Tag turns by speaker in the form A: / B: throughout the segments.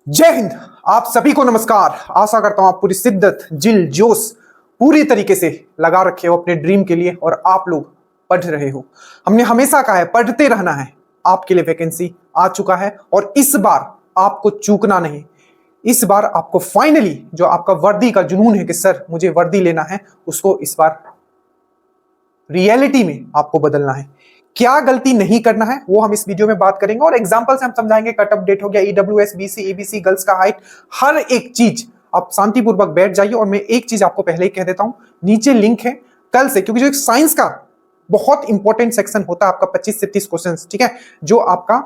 A: जय हिंद। आप सभी को नमस्कार। आशा करता हूं आप पूरी शिद्दत जिल जोश पूरी तरीके से लगा रखे हो अपने ड्रीम के लिए और आप लोग पढ़ रहे हो। हमने हमेशा कहा है पढ़ते रहना है। आपके लिए वैकेंसी आ चुका है और इस बार आपको चूकना नहीं। इस बार आपको फाइनली जो आपका वर्दी का जुनून है कि सर मुझे वर्दी लेना है, उसको इस बार रियलिटी में आपको बदलना है। क्या गलती नहीं करना है वो हम इस वीडियो में बात करेंगे और एग्जांपल से हम समझाएंगे। कट अपडेट हो गया, ईडब्ल्यूएस, बीसी, एबीसी, गर्ल्स का हाइट, हर एक चीज आप शांतिपूर्वक बैठ जाइए। और मैं एक चीज आपको पहले ही कह देता हूं, नीचे लिंक है कल से, क्योंकि जो एक साइंस का बहुत इंपॉर्टेंट सेक्शन होता है आपका 25 से 30 क्वेश्चन, ठीक है, जो आपका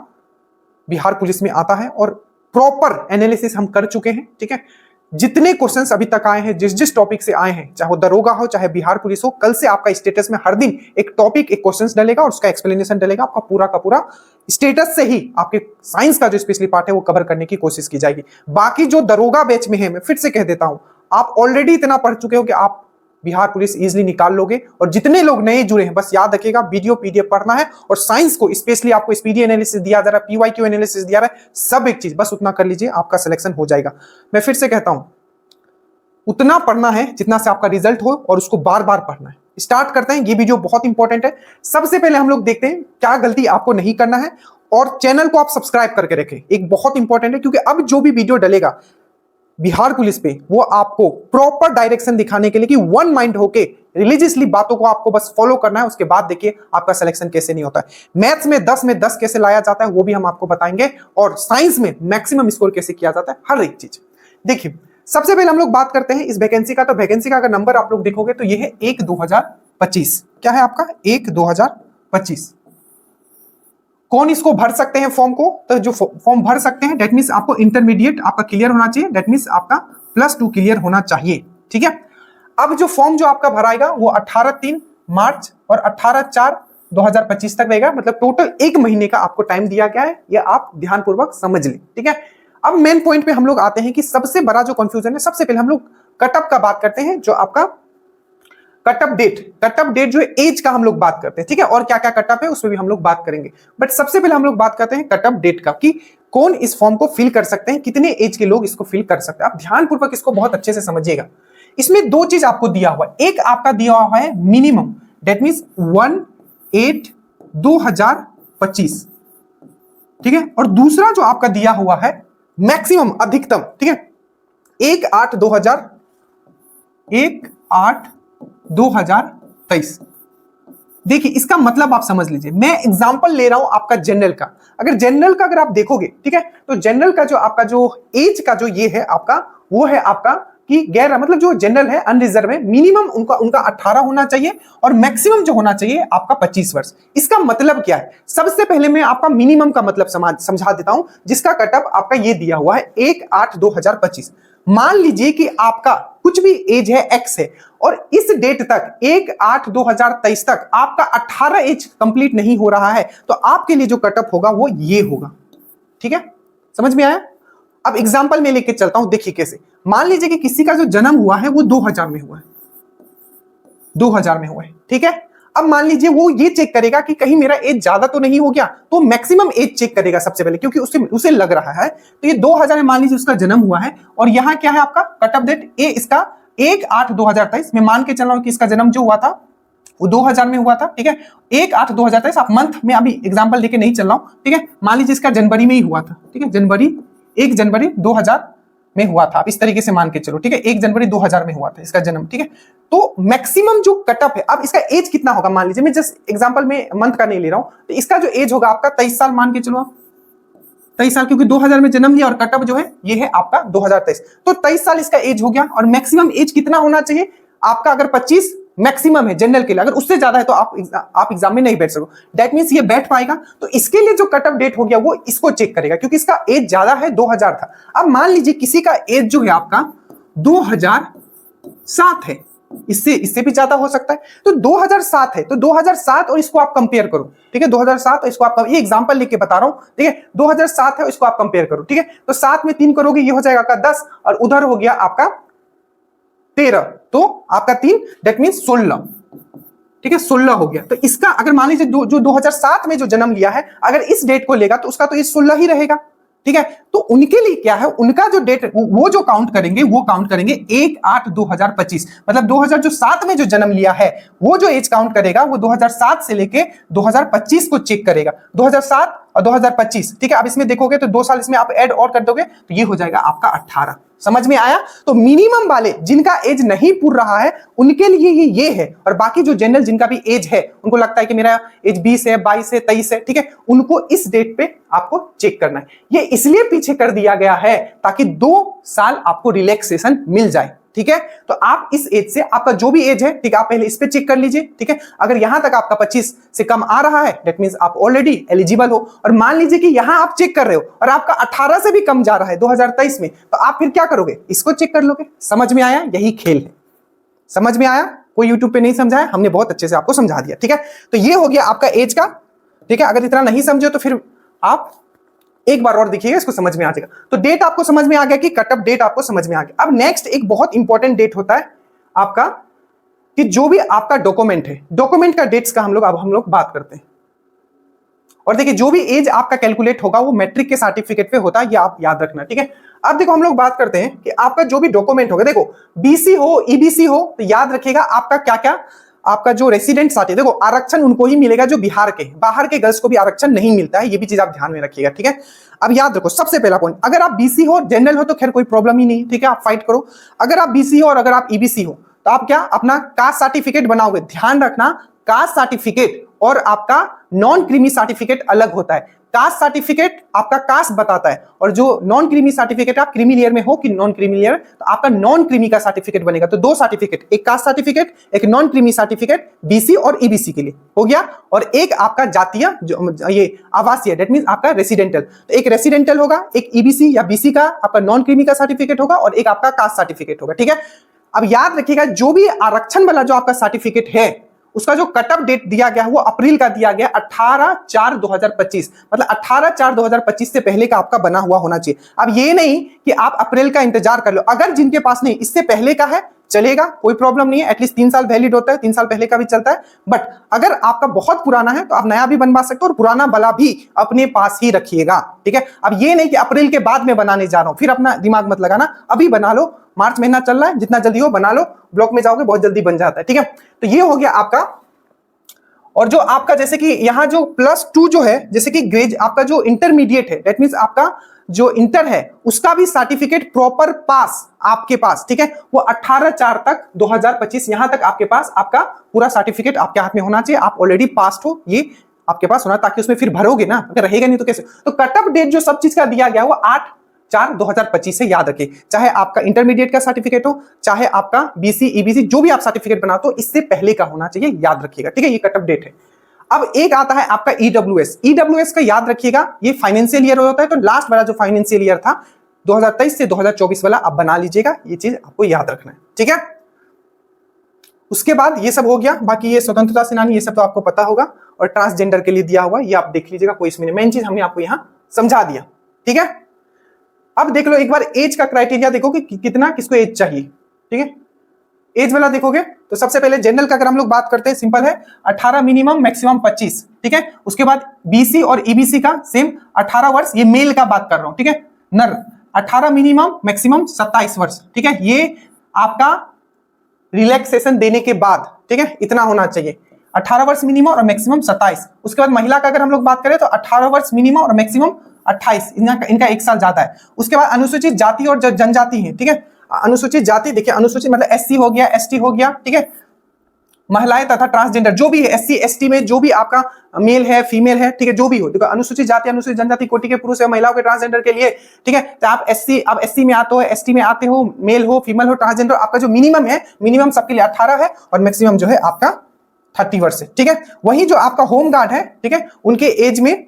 A: बिहार पुलिस में आता है और प्रॉपर एनालिसिस हम कर चुके हैं। ठीक है, जितने क्वेश्चंस अभी तक आए हैं, जिस जिस टॉपिक से आए हैं, चाहे वो दरोगा हो चाहे बिहार पुलिस हो, कल से आपका स्टेटस में हर दिन एक टॉपिक, एक क्वेश्चंस डलेगा और उसका एक्सप्लेनेशन डलेगा। आपका पूरा का पूरा स्टेटस से ही आपके साइंस का जो स्पेशली पार्ट है वो कवर करने की कोशिश की जाएगी। बाकी जो दरोगा बैच में है, मैं फिर से कह देता हूं, आप ऑलरेडी इतना पढ़ चुके हो कि आप बिहार पुलिस इजीली निकाल लोगे। और जितने लोग नए जुड़े हैं, बस याद रखिएगा वीडियो पीडीएफ पढ़ना है और साइंस को स्पेशली आपको स्पीडी एनालिसिस दिया जा रहा है, पीवाईक्यू एनालिसिस दिया रहा है, सब एक चीज बस उतना कर लीजिए, आपका सिलेक्शन हो जाएगा। मैं फिर से कहता हूं, उतना पढ़ना है जितना से आपका रिजल्ट हो और उसको बार बार पढ़ना है। स्टार्ट करते हैं, ये वीडियो बहुत इंपॉर्टेंट है। सबसे पहले हम लोग देखते हैं क्या गलती आपको नहीं करना है और चैनल को आप सब्सक्राइब करके रखें। एक बहुत इंपॉर्टेंट है, क्योंकि अब जो भी वीडियो डलेगा बिहार पुलिस पे वो आपको प्रॉपर डायरेक्शन दिखाने के लिए कि वन माइंड होके रिलीजियसली बातों को आपको बस फॉलो करना है। उसके बाद देखिए आपका सिलेक्शन कैसे नहीं होता है। मैथ्स में 10 में 10 कैसे लाया जाता है वो भी हम आपको बताएंगे और साइंस में मैक्सिमम स्कोर कैसे किया जाता है, हर एक चीज। देखिए सबसे पहले हम लोग बात करते हैं इस वैकेंसी का। तो वैकेंसी का अगर नंबर आप लोग देखोगे तो ये है 1/2025। क्या है आपका 1/2025। कौन इसको भर सकते हैं फॉर्म को? तो जो फॉर्म भर सकते हैं, डेट मींस आपको इंटरमीडिएट आपका क्लियर होना चाहिए, डेट मींस आपका +2 क्लियर होना चाहिए। ठीक है, अब जो फॉर्म जो आपका भराएगा वो 18 मार्च और 18/4/2025 तक रहेगा। मतलब टोटल 1 महीने का आपको टाइम दिया गया है, ये आप ध्यानपूर्वक समझ लें। ठीक है, अब मेन पॉइंट पे हम लोग आते हैं कि सबसे बड़ा जो कंफ्यूजन है, सबसे पहले हम लोग कटअप का बात करते हैं। जो आपका कटअप डेट जो है एज का हम लोग बात करते हैं। ठीक है, और क्या क्या कटअप है उसमें भी हम लोग बात करेंगे, बट सबसे पहले हम लोग बात करते हैं कटअप डेट का, कि कौन इस फॉर्म को फिल कर सकते हैं, कितने एज के लोग इसको फिल कर सकते हैं। आप ध्यानपूर्वक इसको बहुत अच्छे से समझिएगा। इसमें 2 चीज आपको दिया हुआ है। एक आपका दिया हुआ है मिनिमम, डेट मींस 1/8/2025। ठीक है, और दूसरा जो आपका दिया हुआ है मैक्सिमम, अधिकतम। ठीक है, 1/8/2023। देखिए इसका मतलब आप समझ लीजिए, मैं एग्जांपल ले रहा हूं आपका जनरल का। अगर जनरल का अगर आप देखोगे, ठीक है, तो जनरल का जो आपका जो एज का जो ये है आपका, वो है आपका कि गैर, मतलब जो जनरल है अनरिजर्व है, मिनिमम उनका 18 होना चाहिए और मैक्सिमम जो होना चाहिए आपका 25 वर्ष। इसका मतलब क्या है? सबसे पहले मैं आपका मिनिमम का मतलब समझा देता हूं, जिसका कटअप आपका ये दिया हुआ है 1/8/2025। मान लीजिए कि आपका कुछ भी एज है x है और इस डेट तक 1/8/2023 तक आपका 18 एज कंप्लीट नहीं हो रहा है, तो आपके लिए जो कटअप होगा वो ये होगा। ठीक है, समझ में आया? अब एग्जांपल में लेके चलता हूं, देखिए कैसे। मान लीजिए कि किसी का जो जन्म हुआ है वो 2000 में हुआ है, 2000 में हुआ है। ठीक है, अब मान लीजिए वो ये चेक करेगा कि कहीं मेरा एज ज्यादा तो नहीं हो गया, तो मैक्सिमम एज चेक करेगा सबसे पहले, क्योंकि उसे लग रहा है। तो ये 2000 में मान लीजिए उसका जन्म हुआ है और यहाँ क्या है आपका कटअप डेट ए, इसका 1/8/2023। मैं मान के चल रहा हूं कि इसका जन्म जो हुआ था वो 2000 में हुआ था। ठीक है, 1/8/2023। आप मंथ में अभी एग्जाम्पल लेके नहीं चल रहा हूं। ठीक है, मान लीजिए इसका जनवरी में ही हुआ था। ठीक है, 1 जनवरी 2000 में हुआ था। आप इस तरीके से मान के चलो। ठीक है, 1 जनवरी 2000 में हुआ था इसका जन्म। ठीक है, तो मैक्सिमम जो कटअप है, अब इसका एज कितना होगा मान लीजिए, मैं जस्ट एग्जांपल में मंथ का नहीं ले रहा हूं, तो इसका जो एज होगा आपका 23 साल मान के चलो आप, 23 साल, क्योंकि 2000 में जन्म लिया और कटअप जो है ये है आपका 2023। तो 23 साल इसका एज हो गया और मैक्सिमम एज कितना होना चाहिए आपका? अगर 25 मैक्सिमम है जनरल के लिए, अगर उससे ज्यादा है तो आप एग्जाम में नहीं बैठ सको। दैट मींस ये बैठ पाएगा। तो इसके लिए जो कटअप डेट हो गया वो इसको चेक करेगा, क्योंकि इसका एज ज्यादा है, 2000 था। अब मान लीजिए किसी का एज जो है आपका 2007 है, इससे भी ज्यादा हो सकता है। तो 2007 है, तो 2007 और इसको आप कंपेयर करो। ठीक है, 2007 और इसको आप, ये एग्जांपल लेके बता रहा हूं। ठीक है, 2007 है, इसको आप कंपेयर करो। ठीक है, तो 7 में 3 करोगे ये हो जाएगा आपका 10 और उधर हो गया आपका 13, तो आपका 3, दैट मींस 16। ठीक है, 16 हो गया। तो इसका अगर मान लीजिए जो 2007 में जो जन्म लिया है, अगर इस डेट को लेगा तो उसका तो ये 16 ही रहेगा। ठीक है। तो उनके लिए क्या है, उनका जो डेट वो जो काउंट करेंगे वो काउंट करेंगे 1/8/2025, मतलब 2007 में जो जन्म लिया है वो जो एज काउंट करेगा वो 2007 से लेके 2025 को चेक करेगा। 2007 और 2025, ठीक है। अब इसमें देखोगे तो 2 साल इसमें आप ऐड और कर दोगे तो ये हो जाएगा आपका 18। समझ में आया? तो मिनिमम वाले जिनका एज नहीं पूर रहा है उनके लिए ये है, और बाकी जो जनरल जिनका भी एज है उनको लगता है कि मेरा एज 20 है, 22 है, 23 है, ठीक है, उनको इस डेट पे आपको चेक करना है। ये इसलिए पीछे कर दिया गया है ताकि 2 साल आपको रिलैक्सेशन मिल जाए, ठीक है। तो आप इस एज से, आपका जो भी एज है, ठीक है, आप पहले इस पे चेक कर लीजिए, ठीक है। अगर यहां तक आपका 25 से कम आ रहा है दैट मींस आप ऑलरेडी एलिजिबल हो, और मान लीजिए कि यहां आप चेक कर रहे हो और आपका 18 से भी कम जा रहा है 2023 में, तो आप फिर क्या करोगे, इसको चेक कर लोगे। समझ में आया? यही खेल है। समझ में आया? कोई यूट्यूब पे नहीं समझाया, हमने बहुत अच्छे से आपको समझा दिया, ठीक है। तो ये हो गया आपका एज का, ठीक है। अगर इतना नहीं समझे तो फिर आप एक बार और देखिएगा, इसको समझ में आ जाएगा। तो डेट आपको समझ में आ गया कि कटअप डेट आपको समझ में आ गया। अब नेक्स्ट एक बहुत इंपॉर्टेंट डेट होता है आपका, कि जो भी आपका डॉक्यूमेंट है, डॉक्यूमेंट का डेट्स का हम लोग बात करते हैं। और देखिए जो भी एज आपका कैलकुलेट होगा वो मैट्रिक के सर्टिफिकेट पे होता है, ये आप याद रखना, ठीक है। अब देखो हम लोग बात करते हैं कि आपका जो भी डॉक्यूमेंट होगा, देखो बीसी हो, ईबीसी हो, तो याद रखिएगा आपका क्या क्या, आपका जो रेसिडेंट सर्टिफिकेट, देखो आरक्षण उनको ही मिलेगा जो बिहार के, बाहर के गर्ल्स को भी आरक्षण नहीं मिलता है, ये भी चीज आप ध्यान में रखिएगा, ठीक है। अब याद रखो सबसे पहला पॉइंट, अगर आप बीसी हो, जनरल हो तो खैर कोई प्रॉब्लम ही नहीं, ठीक है, आप फाइट करो। अगर आप बीसी हो और अगर आप ईबीसी हो तो आप क्या अपना कास्ट सर्टिफिकेट बनाओगे। ध्यान रखना कास्ट सर्टिफिकेट और आपका नॉन क्रीमी सर्टिफिकेट अलग होता है। कास्ट सर्टिफिकेट आपका कास्ट बताता है, और जो नॉन क्रीमी सर्टिफिकेट, आप क्रीमी लेयर में हो कि नॉन क्रीमी लेयर, तो आपका नॉन क्रीमी का सर्टिफिकेट बनेगा। तो 2 सर्टिफिकेट, एक कास्ट सर्टिफिकेट, एक नॉन क्रीमी सर्टिफिकेट, बीसी और ईबीसी के लिए हो गया, और एक आपका जातीय जो ये आवासीय, दैट मींस आपका रेसिडेंटल। तो एक रेसिडेंटल होगा, एक ईबीसी या बीसी का आपका नॉन क्रीमी का सर्टिफिकेट होगा, और एक आपका कास्ट सर्टिफिकेट होगा, ठीक है। अब याद रखिएगा जो भी आरक्षण वाला जो आपका सर्टिफिकेट है उसका जो कटअप डेट दिया गया वो अप्रैल का दिया गया, 18/4/2025, मतलब 18/4/2025 से पहले का आपका बना हुआ होना चाहिए। अब ये नहीं कि आप अप्रैल का इंतजार कर लो, अगर जिनके पास नहीं इससे पहले का है चलेगा, कोई प्रॉब्लम नहीं है, एटलीस्ट 3 साल वैलिड होता है, 3 साल पहले का भी चलता है। बट अगर आपका बहुत पुराना है तो आप नया भी बनवा सकते हो, और पुराना वाला भी अपने पास ही रखिएगा, ठीक है। अब ये नहीं कि अप्रैल के बाद में बनाने जा रहा हूं, फिर अपना दिमाग मत लगाना, अभी बना लो, मार्च महीना चल रहा है, जितना जल्दी हो बना लो, ब्लॉक में जाओगे बहुत जल्दी बन जाता है, ठीक है। तो ये हो गया आपका। और जो आपका जैसे कि यहाँ जो +2 जो है, जैसे कि ग्रेड आपका जो इंटरमीडिएट है, दैट मींस आपका जो इंटर है उसका भी सर्टिफिकेट प्रॉपर पास आपके पास, ठीक है, वो 18/4 तक 2025 यहां तक आपके पास आपका पूरा सर्टिफिकेट आपके हाथ में होना चाहिए। आप ऑलरेडी पास्ड हो, ये आपके पास होना, ताकि उसमें फिर भरोगे ना, अगर रहेगा नहीं तो कैसे। तो कटअप डेट जो सब चीज का दिया गया वो 8/4/2025 से याद रखिए, चाहे आपका इंटरमीडिएट का सर्टिफिकेट हो, चाहे आपका बीसी ईबीसी जो भी आप सर्टिफिकेट बनाते हो, इससे पहले का होना चाहिए, याद रखिएगा, ठीक है। ये कटअप डेट है। अब एक आता है आपका ईडब्ल्यूएस। ईडब्ल्यूएस का याद रखिएगा ये फाइनेंशियल ईयर होता है, तो लास्ट वाला जो फाइनेंशियल ईयर था 2023 से 2024 वाला आप बना लीजिएगा, ये चीज आपको याद रखना है, ठीक है। उसके बाद ये सब हो गया, बाकी ये स्वतंत्रता सेनानी ये सब तो आपको पता होगा, और ट्रांसजेंडर के लिए दिया हुआ ये आप देख लीजिएगा, कोई इसमें मेन चीज हमने आपको यहां समझा दिया, ठीक है। अब देख लो एक बार एज का क्राइटेरिया देखो कि कितना किसको एज चाहिए, ठीक है। एज वाला देखोगे तो सबसे पहले जनरल का अगर हम लोग बात करते हैं, सिंपल है 18 मिनिमम, मैक्सिमम 25, ठीक है। उसके बाद बीसी और ईबीसी का सेम 18 वर्ष, ये मेल का बात कर रहा हूं, ठीक है। नर 18 मिनिमम, मैक्सिमम 27 वर्ष, ठीक है। ये आपका रिलैक्सेशन देने के बाद, ठीक है, इतना होना चाहिए, 18 वर्ष मिनिमम और मैक्सिमम 27। उसके बाद महिला का अगर हम लोग बात करें तो 18 वर्ष मिनिमम और मैक्सिमम 28, इनका 1 साल ज्यादा है। उसके बाद अनुसूचित जाति और जनजाति है, ठीक है। अनुसूचित जाति देखिए, अनुसूचित मतलब एससी हो गया, एसटी हो गया, ठीक है। महिलाएं तथा ट्रांसजेंडर जो भी है, एससी एसटी में जो भी आपका मेल है फीमेल है, ठीक है, जो भी हो, देखो अनुसूचित जाति अनुसूचित जनजाति कोटि के पुरुष है, महिलाओं के ट्रांसजेंडर के लिए, ठीक है। तो आप एससी में आते हो, एसटी में आते हो, मेल हो फीमेल हो ट्रांसजेंडर, आपका जो मिनिमम है, मिनिमम सबके लिए 18 है, और मैक्सिमम जो है आपका 30 वर्ष है, ठीक है। वही जो आपका होम गार्ड है, ठीक है, उनके एज में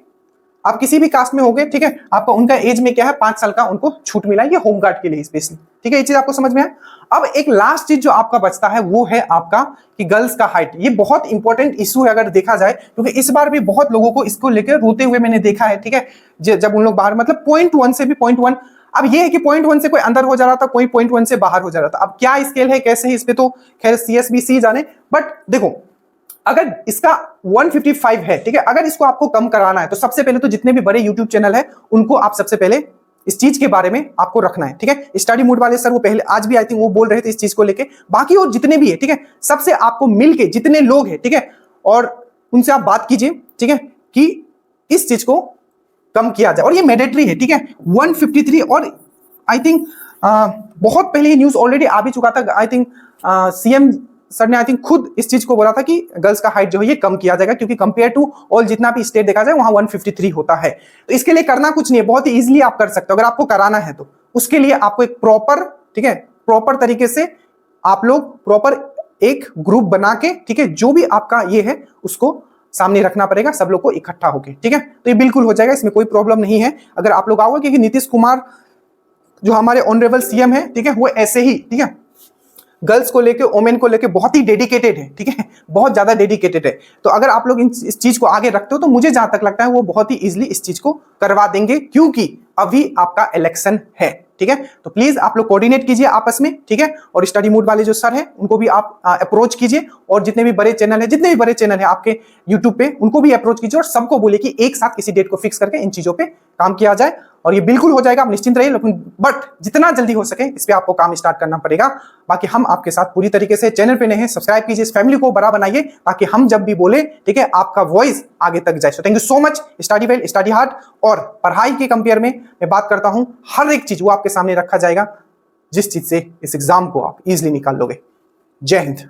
A: आप किसी भी कास्ट में होगे, ठीक है, आपका उनका एज में क्या है 5 साल का उनको छूट मिला है, ये होम गार्ड के लिए स्पेशली, ठीक है। ये चीज आपको समझ में है। अब एक लास्ट चीज जो आपका बचता है वो है आपका कि गर्ल्स का हाइट। ये बहुत इंपॉर्टेंट इशू है अगर देखा जाए, क्योंकि इस बार भी बहुत लोगों को इसको लेकर रोते हुए मैंने देखा है, ठीक है। जब उन लोग बाहर मतलब 0.1 से भी 0.1, अब ये है कि 0.1 से कोई अंदर हो जा रहा था, कोई 0.1 से बाहर हो जा रहा था। अब क्या स्केल है कैसे है इस पे तो खैर CSBC जाने, बट देखो अगर इसका 155 है, ठीक है, अगर इसको आपको कम कराना है तो सबसे पहले तो जितने भी बड़े YouTube चैनल है उनको आप सबसे पहले इस चीज के बारे में आपको रखना है, ठीक है। स्टडी मूड वाले सर वो पहले आज भी आई थिंक वो बोल रहे थे इस चीज को लेके, बाकी और जितने भी है, ठीक है, सबसे आपको मिलके जितने लोग हैं, ठीक है, और उनसे आप बात कीजिए, ठीक है, कि इस चीज को कम किया जाए। और ये मैंडेटरी है, ठीक है, 153। और आई थिंक बहुत पहले ये न्यूज ऑलरेडी आ भी चुका था। आई थिंक सीएम सर ने आई थिंक खुद इस चीज को बोला था कि गर्ल्स का हाइट जो है ये कम किया जाएगा, क्योंकि कंपेयर टू ऑल जितना भी स्टेट देखा जाए वहां 153 होता है। तो इसके लिए करना कुछ नहीं है, बहुत ही इजीली आप कर सकते हो। अगर आपको कराना है तो उसके लिए आपको एक प्रॉपर, ठीक है, प्रॉपर तरीके से आप लोग प्रॉपर एक ग्रुप बना के, ठीक है, जो भी आपका ये है उसको सामने रखना पड़ेगा सब लोग को इकट्ठा होके, ठीक है। तो ये बिल्कुल हो जाएगा, इसमें कोई प्रॉब्लम नहीं है अगर आप लोग आओगे, क्योंकि नीतीश कुमार जो हमारे ऑनरेबल सीएम है, ठीक है, वो ऐसे ही, ठीक है, गर्ल्स को लेके, वोमेन को लेके बहुत ही डेडिकेटेड है, ठीक है, बहुत ज्यादा डेडिकेटेड है। तो अगर आप लोग इस चीज को आगे रखते हो तो मुझे जहां तक लगता है वो बहुत ही इजीली इस चीज को करवा देंगे, क्योंकि अभी आपका इलेक्शन है, ठीक है। तो प्लीज आप लोग कोऑर्डिनेट कीजिए आपस में, ठीक है, और स्टडी मूड वाले जो सर हैं उनको भी आप अप्रोच कीजिए, और जितने भी बड़े चैनल है, जितने भी बड़े चैनल है आपके यूट्यूब पे, उनको भी अप्रोच कीजिए और सबको बोले कि एक साथ किसी डेट को फिक्स करके इन चीजों पे काम किया जाए, और ये बिल्कुल हो जाएगा, आप निश्चिंत रहिए। लेकिन बट जितना जल्दी हो सके इस पे आपको काम स्टार्ट करना पड़ेगा। बाकी हम आपके साथ पूरी तरीके से, चैनल पे नए हैं सब्सक्राइब कीजिए, इस फैमिली को बड़ा बनाइए ताकि हम जब भी बोले, ठीक है, आपका वॉइस आगे तक जाए। So thank you so much. Study well, study hard, और पढ़ाई के कंपेयर में मैं बात करता हूं हर एक चीज वो आपके सामने रखा जाएगा, जिस चीज से इस एग्जाम को आप इजिली निकाल लोगे। जय हिंद।